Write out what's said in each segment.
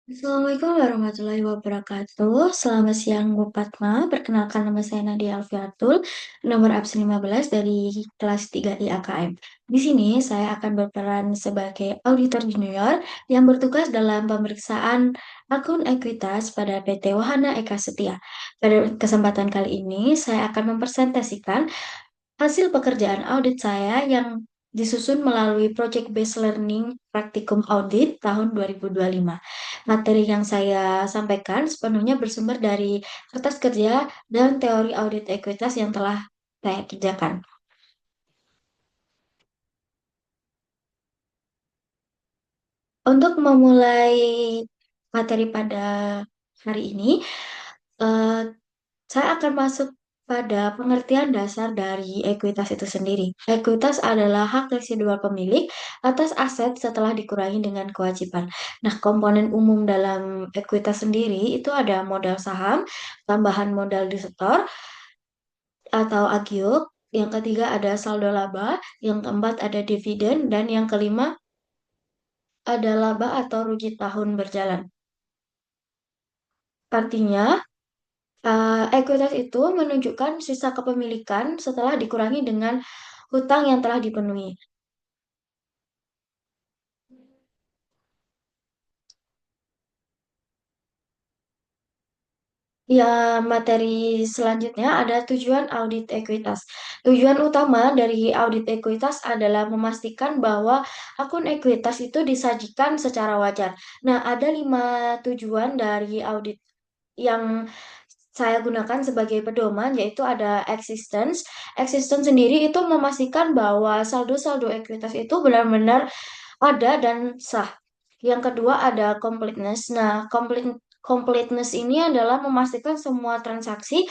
Assalamualaikum warahmatullahi wabarakatuh. Selamat siang Bu Fatma. Perkenalkan nama saya Nadia Alfiatul, nomor absen 15 dari kelas 3 IAKM. Di sini saya akan berperan sebagai auditor junior yang bertugas dalam pemeriksaan akun ekuitas pada PT Wahana Eka Setia. Pada kesempatan kali ini saya akan mempresentasikan hasil pekerjaan audit saya yang disusun melalui Project Based Learning Praktikum Audit tahun 2025. Materi yang saya sampaikan sepenuhnya bersumber dari kertas kerja dan teori audit ekuitas yang telah saya kerjakan. Untuk memulai materi pada hari ini, eh, saya akan masuk pada pengertian dasar dari ekuitas itu sendiri. Ekuitas adalah hak residual pemilik atas aset setelah dikurangi dengan kewajiban. Nah, komponen umum dalam ekuitas sendiri itu ada modal saham, tambahan modal disetor atau agiot, yang ketiga ada saldo laba, yang keempat ada dividen, dan yang kelima ada laba atau rugi tahun berjalan. Artinya, ekuitas itu menunjukkan sisa kepemilikan setelah dikurangi dengan hutang yang telah dipenuhi. Ya, materi selanjutnya ada tujuan audit ekuitas. Tujuan utama dari audit ekuitas adalah memastikan bahwa akun ekuitas itu disajikan secara wajar. Nah, ada 5 tujuan dari audit yang saya gunakan sebagai pedoman, yaitu ada existence. Existence sendiri itu memastikan bahwa saldo-saldo ekuitas itu benar-benar ada dan sah. Yang kedua ada completeness. Nah, completeness ini adalah memastikan semua transaksi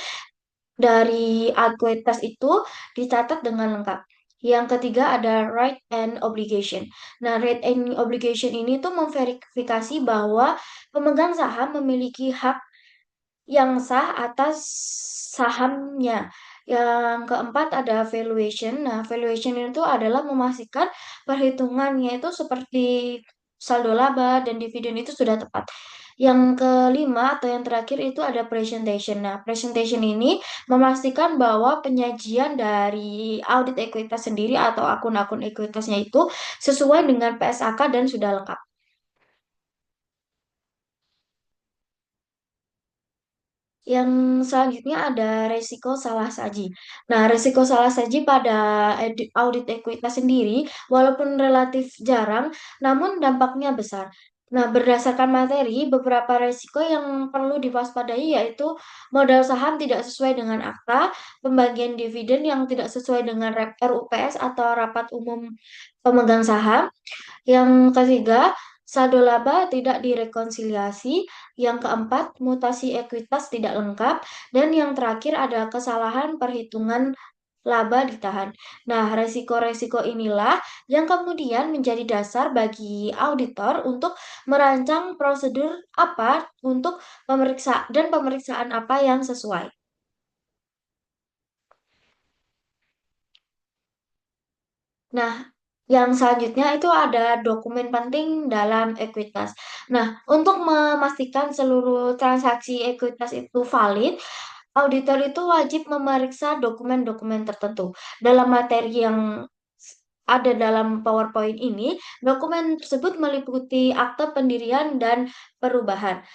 dari ekuitas itu dicatat dengan lengkap. Yang ketiga ada right and obligation. Nah, right and obligation ini tuh memverifikasi bahwa pemegang saham memiliki hak yang sah atas sahamnya. Yang keempat ada valuation. Nah, valuation itu adalah memastikan perhitungannya itu seperti saldo laba dan dividen itu sudah tepat. Yang kelima atau yang terakhir itu ada presentation. Nah, presentation ini memastikan bahwa penyajian dari audit ekuitas sendiri atau akun-akun ekuitasnya itu sesuai dengan PSAK dan sudah lengkap. Yang selanjutnya ada resiko salah saji. Nah, resiko salah saji pada audit ekuitas sendiri, walaupun relatif jarang, namun dampaknya besar. Nah, berdasarkan materi, beberapa resiko yang perlu diwaspadai yaitu modal saham tidak sesuai dengan akta, pembagian dividen yang tidak sesuai dengan RUPS atau rapat umum pemegang saham, yang ketiga, saldo laba tidak direkonsiliasi. Yang keempat, mutasi ekuitas tidak lengkap. Dan yang terakhir ada kesalahan perhitungan laba ditahan. Nah, resiko-resiko inilah yang kemudian menjadi dasar bagi auditor untuk merancang prosedur apa untuk pemeriksaan apa yang sesuai. Nah, yang selanjutnya itu ada dokumen penting dalam ekuitas. Nah, untuk memastikan seluruh transaksi ekuitas itu valid, auditor itu wajib memeriksa dokumen-dokumen tertentu. Dalam materi yang ada dalam PowerPoint ini, dokumen tersebut meliputi akte pendirian dan perubahan.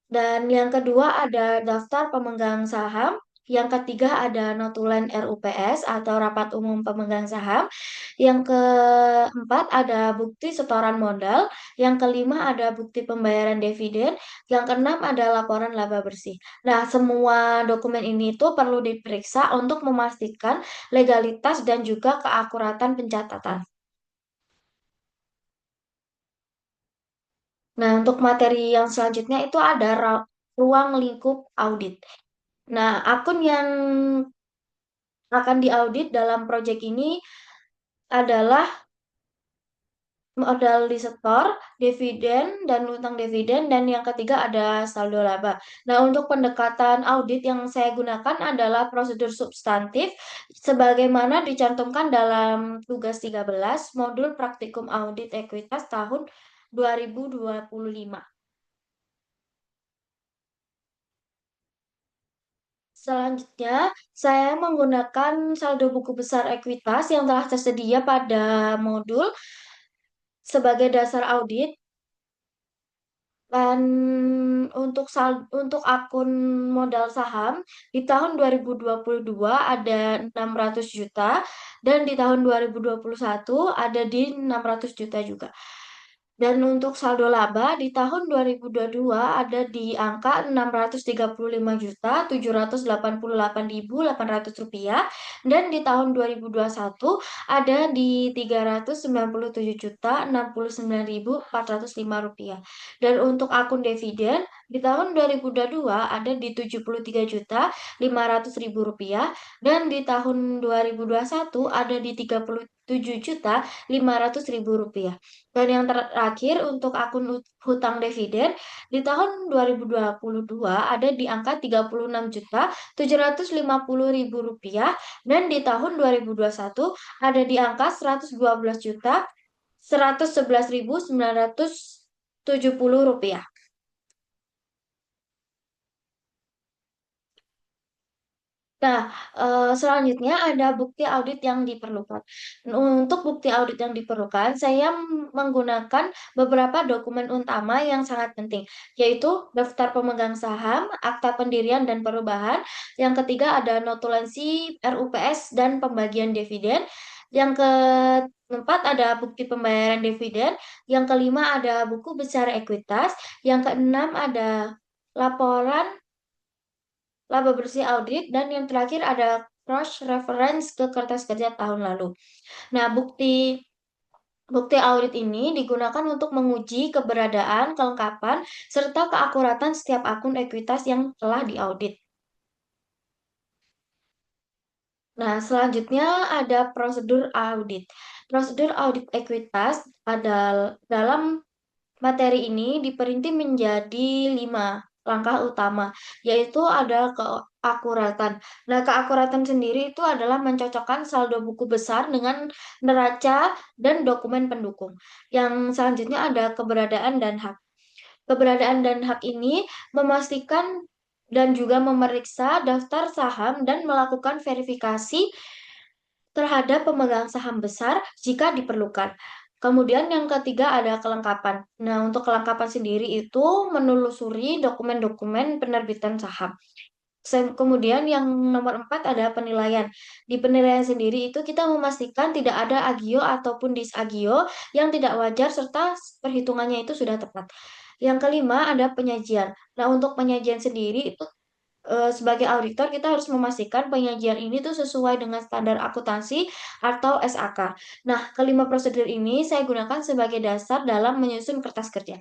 Dan yang kedua ada daftar pemegang saham. Yang ketiga ada notulen RUPS atau rapat umum pemegang saham. Yang keempat ada bukti setoran modal. Yang kelima ada bukti pembayaran dividen. Yang keenam ada laporan laba bersih. Nah, semua dokumen ini tuh perlu diperiksa untuk memastikan legalitas dan juga keakuratan pencatatan. Nah, untuk materi yang selanjutnya itu ada ruang lingkup audit. Nah, akun yang akan diaudit dalam proyek ini adalah modal disetor, dividen, dan utang dividen, dan yang ketiga ada saldo laba. Nah, untuk pendekatan audit yang saya gunakan adalah prosedur substantif, sebagaimana dicantumkan dalam tugas 13 modul praktikum audit ekuitas tahun 2025. Selanjutnya, saya menggunakan saldo buku besar ekuitas yang telah tersedia pada modul sebagai dasar audit. Dan untuk akun modal saham di tahun 2022 ada 600 juta dan di tahun 2021 ada di 600 juta juga. Dan untuk saldo laba di tahun 2022 ada di angka 635.788.800 rupiah dan di tahun 2021 ada di 397.069.405 rupiah. Dan untuk akun dividen di tahun 2022 ada di 73.500.000 rupiah dan di tahun 2021 ada di 37.500.000 rupiah. Dan yang terakhir untuk akun hutang dividen di tahun 2022 ada di angka 36.750.000 rupiah dan di tahun 2021 ada di angka 112.111.970 rupiah. Nah, selanjutnya ada bukti audit yang diperlukan. Untuk bukti audit yang diperlukan, saya menggunakan beberapa dokumen utama yang sangat penting, yaitu daftar pemegang saham, akta pendirian dan perubahan. Yang ketiga ada notulensi RUPS dan pembagian dividen. Yang keempat ada bukti pembayaran dividen. Yang kelima ada buku besar ekuitas. Yang keenam ada laporan laba bersih audit, dan yang terakhir ada cross reference ke kertas kerja tahun lalu. Nah, bukti bukti audit ini digunakan untuk menguji keberadaan, kelengkapan, serta keakuratan setiap akun ekuitas yang telah diaudit. Nah, selanjutnya ada prosedur audit. Prosedur audit ekuitas dalam materi ini diperinci menjadi 5 langkah utama, yaitu ada keakuratan. Nah, keakuratan sendiri itu adalah mencocokkan saldo buku besar dengan neraca dan dokumen pendukung. Yang selanjutnya ada keberadaan dan hak. Keberadaan dan hak ini memastikan dan juga memeriksa daftar saham dan melakukan verifikasi terhadap pemegang saham besar jika diperlukan. Kemudian yang ketiga ada kelengkapan. Nah, untuk kelengkapan sendiri itu menelusuri dokumen-dokumen penerbitan saham. Kemudian yang nomor 4 ada penilaian. Di penilaian sendiri itu kita memastikan tidak ada agio ataupun disagio yang tidak wajar serta perhitungannya itu sudah tepat. Yang kelima ada penyajian. Nah, untuk penyajian sendiri itu sebagai auditor kita harus memastikan penyajian ini tuh sesuai dengan standar akuntansi atau SAK. Nah, kelima prosedur ini saya gunakan sebagai dasar dalam menyusun kertas kerja.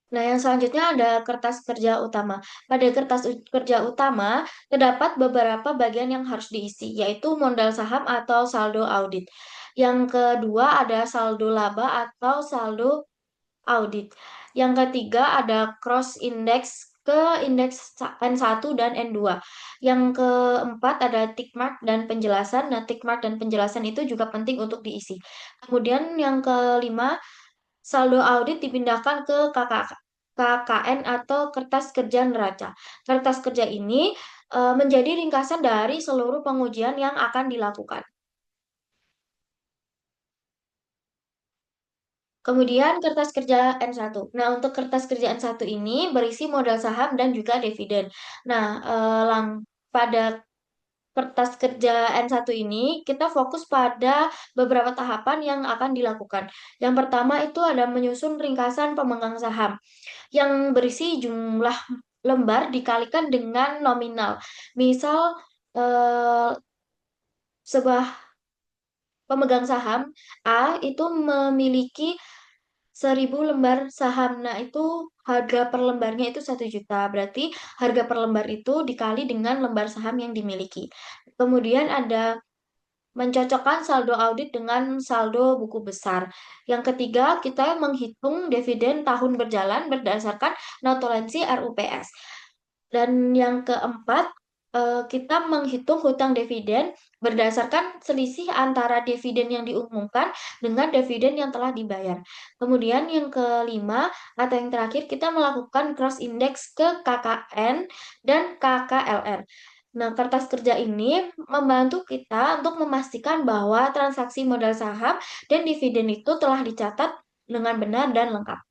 Nah, yang selanjutnya ada kertas kerja utama. Pada kertas kerja utama terdapat beberapa bagian yang harus diisi, yaitu modal saham atau saldo audit. Yang kedua ada saldo laba atau saldo audit. Yang ketiga ada cross index ke indeks N1 dan N2. Yang keempat ada tick mark dan penjelasan. Nah, tick mark dan penjelasan itu juga penting untuk diisi. Kemudian yang kelima, saldo audit dipindahkan ke KKN atau kertas kerja neraca. Kertas kerja ini menjadi ringkasan dari seluruh pengujian yang akan dilakukan. Kemudian kertas kerja N1. Nah, untuk kertas kerja N1 ini berisi modal saham dan juga dividen. Nah, pada kertas kerja N1 ini kita fokus pada beberapa tahapan yang akan dilakukan. Yang pertama itu ada menyusun ringkasan pemegang saham yang berisi jumlah lembar dikalikan dengan nominal. Misal eh, sebuah pemegang saham A itu memiliki 1.000 lembar saham. Nah, itu harga per lembarnya itu 1 juta. Berarti harga per lembar itu dikali dengan lembar saham yang dimiliki. Kemudian ada mencocokkan saldo audit dengan saldo buku besar. Yang ketiga, kita menghitung dividen tahun berjalan berdasarkan notulensi RUPS. Dan yang keempat, kita menghitung hutang dividen berdasarkan selisih antara dividen yang diumumkan dengan dividen yang telah dibayar. Kemudian yang kelima atau yang terakhir kita melakukan cross index ke KKN dan KKLR. Nah, kertas kerja ini membantu kita untuk memastikan bahwa transaksi modal saham dan dividen itu telah dicatat dengan benar dan lengkap.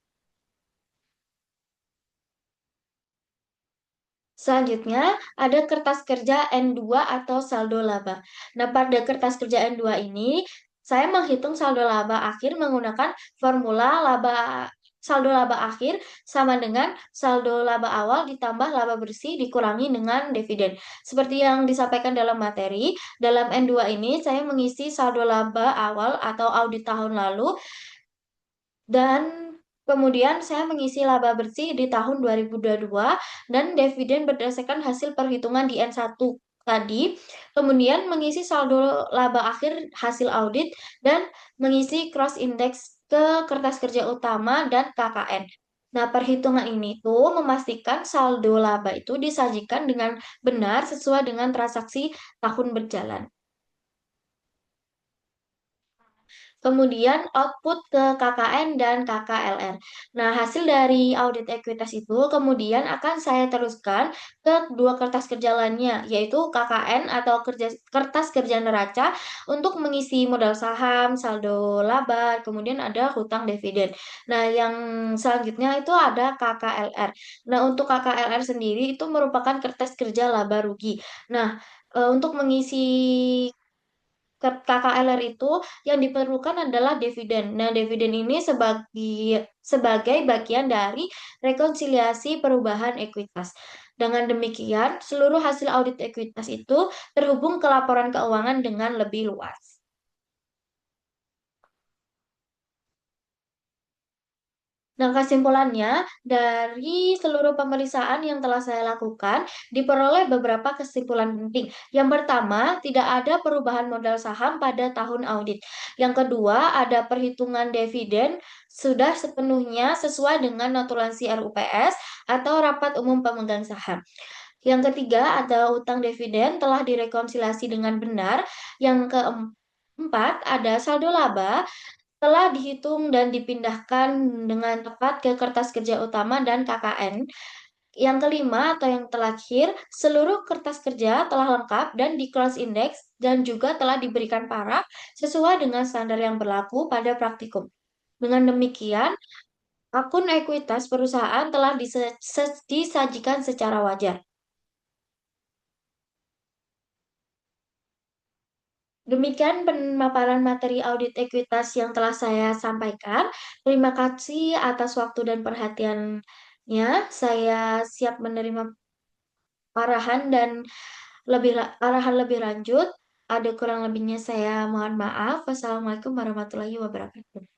Selanjutnya, ada kertas kerja N2 atau saldo laba. Nah, pada kertas kerja N2 ini, saya menghitung saldo laba akhir menggunakan formula saldo laba akhir sama dengan saldo laba awal ditambah laba bersih dikurangi dengan dividen. Seperti yang disampaikan dalam materi, dalam N2 ini saya mengisi saldo laba awal atau audit tahun lalu dan kemudian saya mengisi laba bersih di tahun 2022 dan dividen berdasarkan hasil perhitungan di N1 tadi. Kemudian mengisi saldo laba akhir hasil audit dan mengisi cross index ke kertas kerja utama dan KKN. Nah, perhitungan ini tuh memastikan saldo laba itu disajikan dengan benar sesuai dengan transaksi tahun berjalan. Kemudian output ke KKN dan KKLR. Nah, hasil dari audit ekuitas itu kemudian akan saya teruskan ke dua kertas kerja lainnya, yaitu KKN atau kertas kerja neraca untuk mengisi modal saham, saldo laba, kemudian ada hutang dividen. Nah, yang selanjutnya itu ada KKLR. Nah, untuk KKLR sendiri itu merupakan kertas kerja laba rugi. Nah, untuk mengisi KKLR itu yang diperlukan adalah dividen. Nah, dividen ini sebagai bagian dari rekonsiliasi perubahan ekuitas. Dengan demikian, seluruh hasil audit ekuitas itu terhubung ke laporan keuangan dengan lebih luas. Nah, kesimpulannya, dari seluruh pemeriksaan yang telah saya lakukan, diperoleh beberapa kesimpulan penting. Yang pertama, tidak ada perubahan modal saham pada tahun audit. Yang kedua, ada perhitungan dividen sudah sepenuhnya sesuai dengan notulensi RUPS atau Rapat Umum Pemegang Saham. Yang ketiga, ada utang dividen telah direkonsiliasi dengan benar. Yang keempat, ada saldo laba telah dihitung dan dipindahkan dengan tepat ke kertas kerja utama dan KKN. Yang kelima atau yang terakhir, seluruh kertas kerja telah lengkap dan di cross index dan juga telah diberikan paraf sesuai dengan standar yang berlaku pada praktikum. Dengan demikian, akun ekuitas perusahaan telah disajikan secara wajar. Demikian pemaparan materi audit ekuitas yang telah saya sampaikan. Terima kasih atas waktu dan perhatiannya. Saya siap menerima arahan lebih lanjut. Ada kurang lebihnya saya mohon maaf. Wassalamualaikum warahmatullahi wabarakatuh.